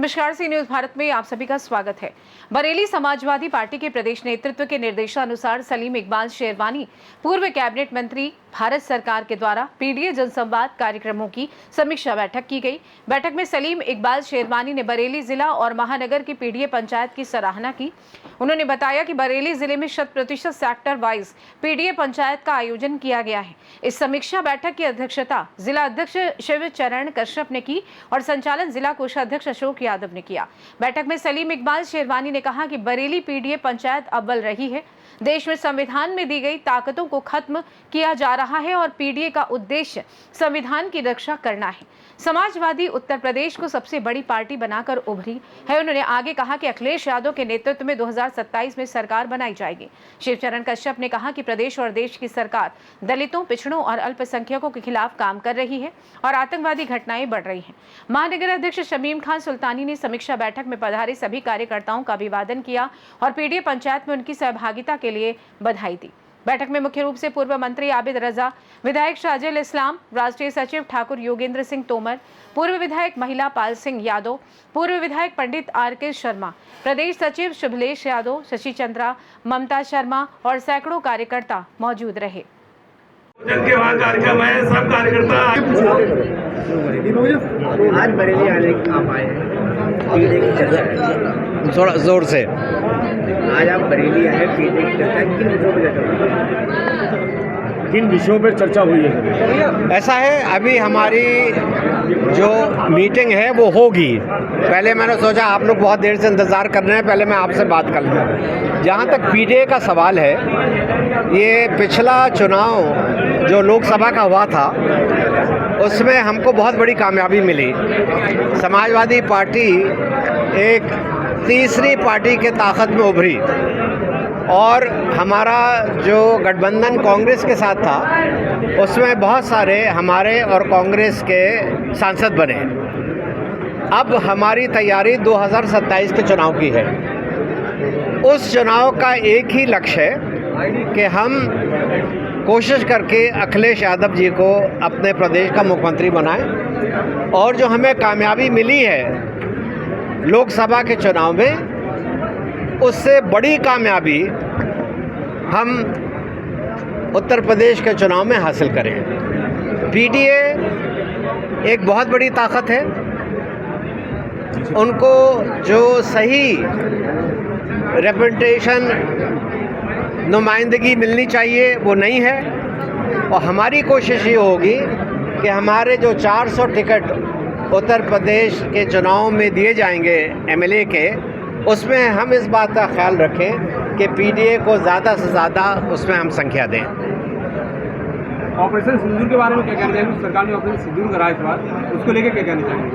नमस्कार, सी न्यूज भारत में आप सभी का स्वागत है। बरेली समाजवादी पार्टी के प्रदेश नेतृत्व के निर्देशानुसार सलीम इकबाल शेरवानी, पूर्व कैबिनेट मंत्री, भारत सरकार के द्वारा पीडीए जनसंवाद कार्यक्रमों की समीक्षा बैठक की गई। बैठक में सलीम इकबाल शेरवानी ने बरेली जिला और महानगर की पीडीए पंचायत की सराहना की। उन्होंने बताया कि बरेली जिले में 100% सेक्टर वाइज पीडीए पंचायत का आयोजन किया गया है। इस समीक्षा बैठक की अध्यक्षता जिला अध्यक्ष शिव चरण कश्यप ने की और संचालन जिला कोषाध्यक्ष अशोक यादव ने किया। बैठक में सलीम इकबाल शेरवानी ने कहा कि बरेली पीडीए पंचायत अव्वल रही है। देश में संविधान में दी गई ताकतों को खत्म किया जा रहा है और पीडीए का उद्देश्य संविधान की रक्षा करना है। समाजवादी उत्तर प्रदेश को सबसे बड़ी पार्टी बनाकर उभरी है। उन्होंने आगे कहा कि अखिलेश यादव के नेतृत्व में 2027 में सरकार बनाई जाएगी। शिवचरण कश्यप ने कहा कि प्रदेश और देश की सरकार दलितों, पिछड़ों और अल्पसंख्यकों के खिलाफ काम कर रही है और आतंकवादी घटनाएं बढ़ रही हैं। महानगर अध्यक्ष शमीम खान सुल्तानी ने समीक्षा बैठक में पधारे सभी कार्यकर्ताओं का अभिवादन किया और पीडीए पंचायत में उनकी सहभागिता के लिए बधाई दी। बैठक में मुख्य रूप से पूर्व मंत्री आबिद रजा, विधायक शाहजिल इस्लाम, राष्ट्रीय सचिव ठाकुर योगेंद्र सिंह तोमर, पूर्व विधायक महिला पाल सिंह यादव, पूर्व विधायक पंडित आर.के. शर्मा, प्रदेश सचिव शुभलेश यादव, शशि चंद्रा, ममता शर्मा और सैकड़ों कार्यकर्ता मौजूद रहे। के वहाँ कार्यक्रम है, सब कार्यकर्ता आज बरेली आने आप आए हैं, पीडीए की चर्चा है थोड़ा जोर से। आज आप बरेली आए हैं, पीडीए की चर्चा किन विषयों पर चर्चा हुई? किन विषयों पर चर्चा हुई है? ऐसा है, अभी हमारी जो मीटिंग है वो होगी। पहले मैंने सोचा आप लोग बहुत देर से इंतज़ार कर रहे हैं, पहले मैं आपसे बात कर लूँ। जहाँ तक पीडीए का सवाल है, ये पिछला चुनाव जो लोकसभा का हुआ था उसमें हमको बहुत बड़ी कामयाबी मिली। समाजवादी पार्टी एक तीसरी पार्टी के ताकत में उभरी और हमारा जो गठबंधन कांग्रेस के साथ था उसमें बहुत सारे हमारे और कांग्रेस के सांसद बने। अब हमारी तैयारी 2027 के चुनाव की है। उस चुनाव का एक ही लक्ष्य है कि हम कोशिश करके अखिलेश यादव जी को अपने प्रदेश का मुख्यमंत्री बनाएं और जो हमें कामयाबी मिली है लोकसभा के चुनाव में, उससे बड़ी कामयाबी हम उत्तर प्रदेश के चुनाव में हासिल करें। पीडीए एक बहुत बड़ी ताकत है, उनको जो सही रिप्रेजेंटेशन नुमाइंदगी मिलनी चाहिए वो नहीं है और हमारी कोशिश ये होगी कि हमारे जो 400 टिकट उत्तर प्रदेश के चुनाव में दिए जाएंगे एमएलए के, उसमें हम इस बात का ख्याल रखें कि पीडीए को ज़्यादा से ज़्यादा उसमें हम संख्या दें। ऑपरेशन सिंदूर के बारे में क्या कहना चाहिए? सरकार ने ऑपरेशन सिंदूर कराया इस बार, उसको लेकर क्या कहना चाहिए?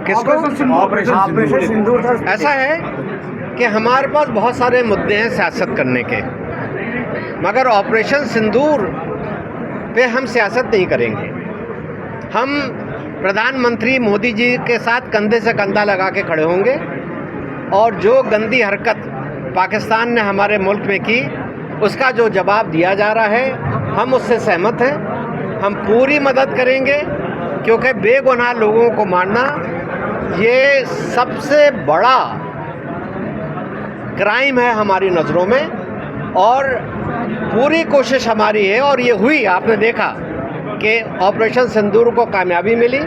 किसको? ऑपरेशन सिंदूर। ऐसा है कि हमारे पास बहुत सारे मुद्दे हैं सियासत करने के, मगर ऑपरेशन सिंदूर पे हम सियासत नहीं करेंगे। हम प्रधानमंत्री मोदी जी के साथ कंधे से कंधा लगा के खड़े होंगे और जो गंदी हरकत पाकिस्तान ने हमारे मुल्क में की उसका जो जवाब दिया जा रहा है, हम उससे सहमत हैं। हम पूरी मदद करेंगे क्योंकि बेगुनाह लोगों को मारना ये सबसे बड़ा क्राइम है हमारी नज़रों में और पूरी कोशिश हमारी है और ये हुई। आपने देखा कि ऑपरेशन सिंदूर को कामयाबी मिली।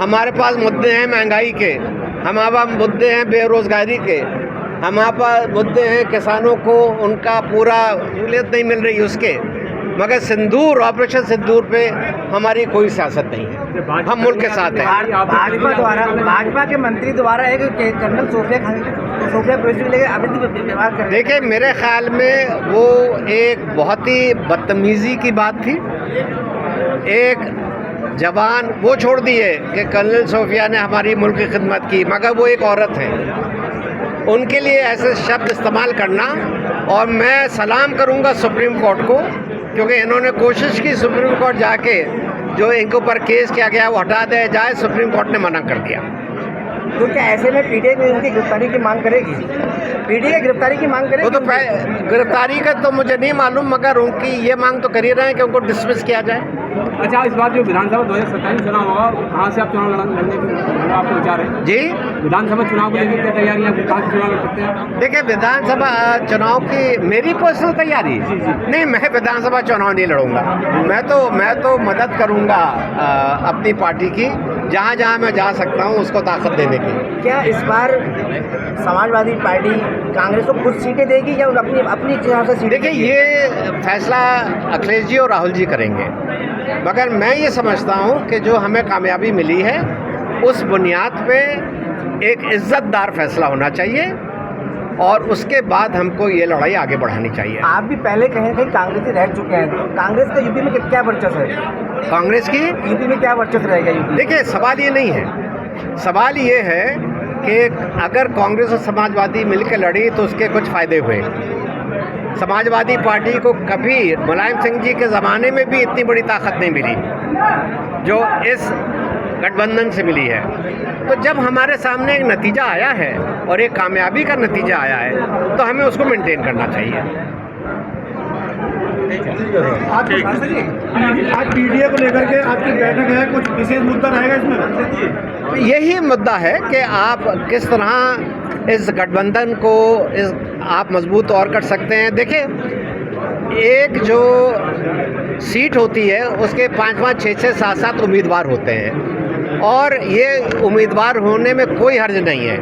हमारे पास मुद्दे हैं महंगाई के, हमारे पास मुद्दे हैं बेरोज़गारी के, हमारे पास मुद्दे हैं किसानों को उनका पूरा सहूलियत नहीं मिल रही उसके, मगर सिंदूर, ऑपरेशन सिंदूर पे हमारी कोई सियासत नहीं है। हम मुल्क के साथ हैं। भाजपा के मंत्री द्वारा एक कर्नल सोफिया कुरैशी लेकर अवैध व्यवहार कर रहे हैं। देखिए, मेरे ख्याल में वो एक बहुत ही बदतमीज़ी की बात थी। एक जवान वो छोड़ दिए कि कर्नल सोफिया ने हमारी मुल्क की खिदमत की, मगर वो एक औरत है, उनके लिए ऐसे शब्द इस्तेमाल करना। और मैं सलाम करूंगा सुप्रीम कोर्ट को, क्योंकि इन्होंने कोशिश की सुप्रीम कोर्ट जाके जो इनके ऊपर केस किया गया वो हटा दिया जाए, सुप्रीम कोर्ट ने मना कर दिया। तो क्या ऐसे में पीडीए की उनकी गिरफ्तारी की मांग करेगी? पीडीए गिरफ्तारी की मांग करेगी? वो तो गिरफ्तारी का तो मुझे नहीं मालूम, मगर उनकी ये मांग तो कर ही रहे हैं कि उनको डिसमिस किया जाए। अच्छा, इस बार जो विधानसभा 2027 चुनाव होगा, कहाँ से आप चुनाव लड़ने का आपको विचार है? जी, विधानसभा चुनाव को लेकर क्या तैयारियां, कहाँ से चुनाव लड़ सकते हैं? देखिए विधानसभा चुनाव की मेरी पर्सनल तैयारी नहीं, मैं विधानसभा चुनाव नहीं लड़ूंगा। मैं तो मदद करूंगा अपनी पार्टी की, जहां जहां मैं जा सकता हूं उसको ताकत देने की। क्या इस बार समाजवादी पार्टी कांग्रेस को कुछ सीटें देगी या अपनी अपनी हिसाब से सीटें? देखिए ये फैसला अखिलेश जी और राहुल जी करेंगे, मगर मैं ये समझता हूं कि जो हमें कामयाबी मिली है उस बुनियाद पे एक इज्जतदार फैसला होना चाहिए और उसके बाद हमको ये लड़ाई आगे बढ़ानी चाहिए। आप भी पहले कहीं कहीं कांग्रेस ही रह चुके हैं, तो कांग्रेस का यूपी में क्या वर्चस्व है? कांग्रेस की यूपी में क्या वर्चस्व रहेगा यूपी? देखिए सवाल ये नहीं है, सवाल ये है कि अगर कांग्रेस और समाजवादी मिलकर लड़ी तो उसके कुछ फ़ायदे हुए। समाजवादी पार्टी को कभी मुलायम सिंह जी के ज़माने में भी इतनी बड़ी ताकत नहीं मिली जो इस गठबंधन से मिली है। तो जब हमारे सामने एक नतीजा आया है और एक कामयाबी का नतीजा आया है तो हमें उसको मेंटेन करना चाहिए। आज पीडीए को लेकर के आपकी बैठक है, कुछ विशेष मुद्दा रहेगा इसमें? यही मुद्दा है कि आप किस तरह इस गठबंधन को आप मजबूत और कर सकते हैं। देखिए एक जो सीट होती है उसके 5-5, 6-6, 7-7 उम्मीदवार होते हैं और ये उम्मीदवार होने में कोई हर्ज नहीं है,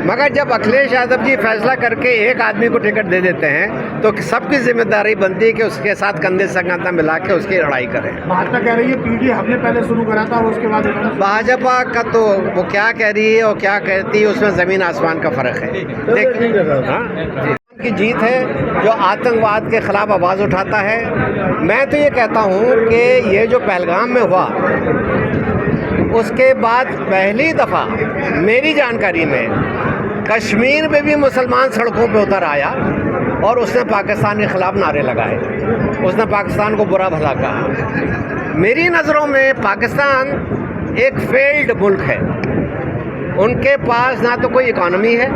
मगर जब अखिलेश यादव जी फैसला करके एक आदमी को टिकट दे देते हैं तो सबकी जिम्मेदारी बनती है कि उसके साथ कंधे से कंधा मिला के उसकी लड़ाई करें। भाजपा कह रही है पीडीए हमने पहले शुरू करा था और उसके बाद भाजपा का तो वो क्या कह रही है और क्या कहती है उसमें ज़मीन आसमान का फ़र्क है। देखिए की जीत है जो आतंकवाद के ख़िलाफ़ आवाज़ उठाता है। मैं तो ये कहता हूँ कि ये जो पहलगाम में हुआ उसके बाद पहली दफ़ा मेरी जानकारी में कश्मीर में भी मुसलमान सड़कों पे उतर आया और उसने पाकिस्तान के ख़िलाफ़ नारे लगाए, उसने पाकिस्तान को बुरा भला कहा। मेरी नज़रों में पाकिस्तान एक फेल्ड मुल्क है, उनके पास ना तो कोई इकॉनमी है,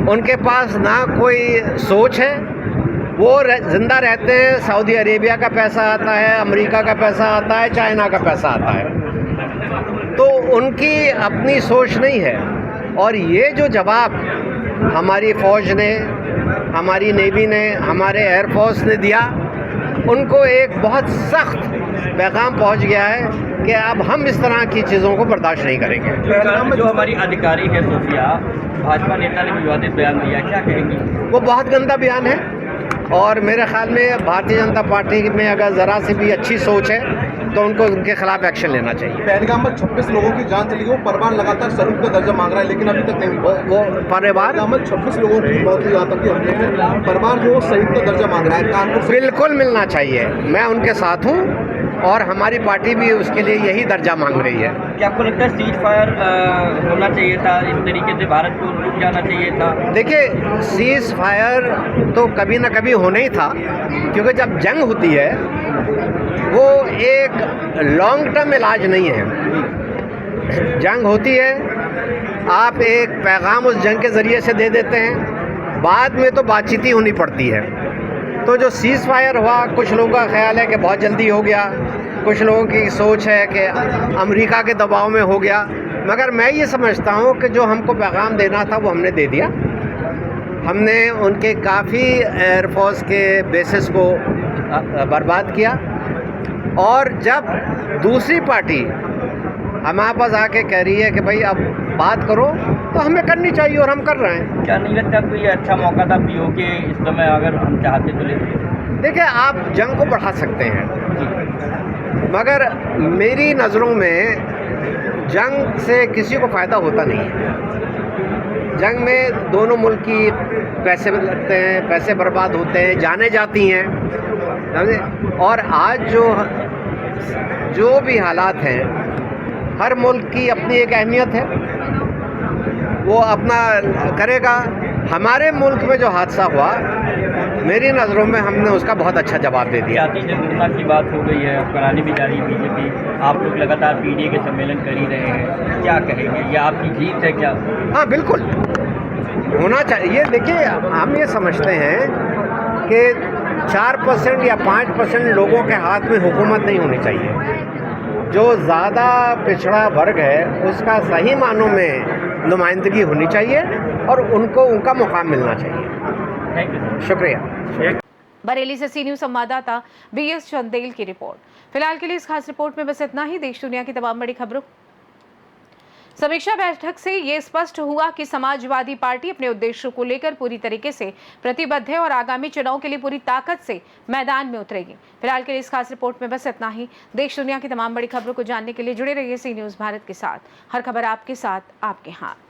उनके पास ना कोई सोच है। वो ज़िंदा रहते हैं, सऊदी अरेबिया का पैसा आता है, अमेरिका का पैसा आता है, चाइना का पैसा आता है, तो उनकी अपनी सोच नहीं है। और ये जो जवाब हमारी फ़ौज ने, हमारी नेवी ने, हमारे एयरफोर्स ने दिया, उनको एक बहुत सख्त पैगाम पहुंच गया है कि अब हम इस तरह की चीज़ों को बर्दाश्त नहीं करेंगे। जो हमारी अधिकारी है सोफिया, भाजपा नेता ने विवादित बयान दिया, क्या कहेंगी? वो बहुत गंदा बयान है और मेरे ख्याल में भारतीय जनता पार्टी में अगर ज़रा सी भी अच्छी सोच है तो उनको उनके खिलाफ एक्शन लेना चाहिए। पहलगाम में 26 लोगों की जान चली गई, वो परिवार लगातार शहीद का दर्जा मांग रहा है लेकिन अभी तक नहीं हुआ। वो परिवार में 26 लोगों की मौत हुई आतंकी हमले में, परिवार जो शहीद का दर्जा मांग रहा है कानपुर से। बिल्कुल मिलना चाहिए, मैं उनके साथ हूँ और हमारी पार्टी भी उसके लिए यही दर्जा मांग रही है। क्या आपको लगता है सीज फायर होना चाहिए था, इस तरीके से भारत को रुक जाना चाहिए था? देखिए सीज फायर तो कभी ना कभी होना ही था, क्योंकि जब जंग होती है वो एक लॉन्ग टर्म इलाज नहीं है। जंग होती है, आप एक पैगाम उस जंग के ज़रिए से दे देते हैं, बाद में तो बातचीत ही होनी पड़ती है। तो जो सीज़ फायर हुआ, कुछ लोगों का ख्याल है कि बहुत जल्दी हो गया, कुछ लोगों की सोच है कि अमेरिका के दबाव में हो गया, मगर मैं ये समझता हूँ कि जो हमको पैगाम देना था वो हमने दे दिया। हमने उनके काफ़ी एयरफोर्स के बेसिस को बर्बाद किया और जब दूसरी पार्टी हमारे पास आके कह रही है कि भाई अब बात करो, तो हमें करनी चाहिए और हम कर रहे हैं। क्या नहीं लगता कोई अच्छा मौका था पीओ के इस समय अगर हम चाहते तो लेते? देखिए आप जंग को बढ़ा सकते हैं, मगर मेरी नज़रों में जंग से किसी को फ़ायदा होता नहीं है। जंग में दोनों मुल्क की पैसे लगते हैं, पैसे बर्बाद होते हैं, जाने जाती हैं, समझे? और आज जो भी हालात हैं, हर मुल्क की अपनी एक अहमियत है, वो अपना करेगा। हमारे मुल्क में जो हादसा हुआ, मेरी नज़रों में हमने उसका बहुत अच्छा जवाब दे दिया। जाति जागरूकता की बात हो गई है, करानी भी जा रही है बीजेपी, आप लोग लगातार पीडीए के सम्मेलन कर ही रहे हैं, क्या कहेंगे? ये आपकी जीत है क्या? हाँ बिल्कुल होना चाहिए। देखिए हम ये समझते हैं कि 4% या 5% लोगों के हाथ में हुकूमत नहीं होनी चाहिए। जो ज़्यादा पिछड़ा वर्ग है उसका सही मानों में नुमाइंदगी होनी चाहिए और उनको उनका मुकाम मिलना चाहिए। Thank you. शुक्रिया। बरेली से सी न्यूज संवाददाता बीएस चंदेल की रिपोर्ट। फिलहाल के लिए इस खास रिपोर्ट में बस इतना ही। देश दुनिया की तमाम बड़ी खबरों। समीक्षा बैठक से ये स्पष्ट हुआ कि समाजवादी पार्टी अपने उद्देश्यों को लेकर पूरी तरीके से प्रतिबद्ध है और आगामी चुनाव के लिए पूरी ताकत से मैदान में उतरेगी। फिलहाल के लिए इस खास रिपोर्ट में बस इतना ही। देश दुनिया की तमाम बड़ी खबरों को जानने के लिए जुड़े रहिए सी न्यूज भारत के साथ। हर खबर आपके साथ, आपके हाथ।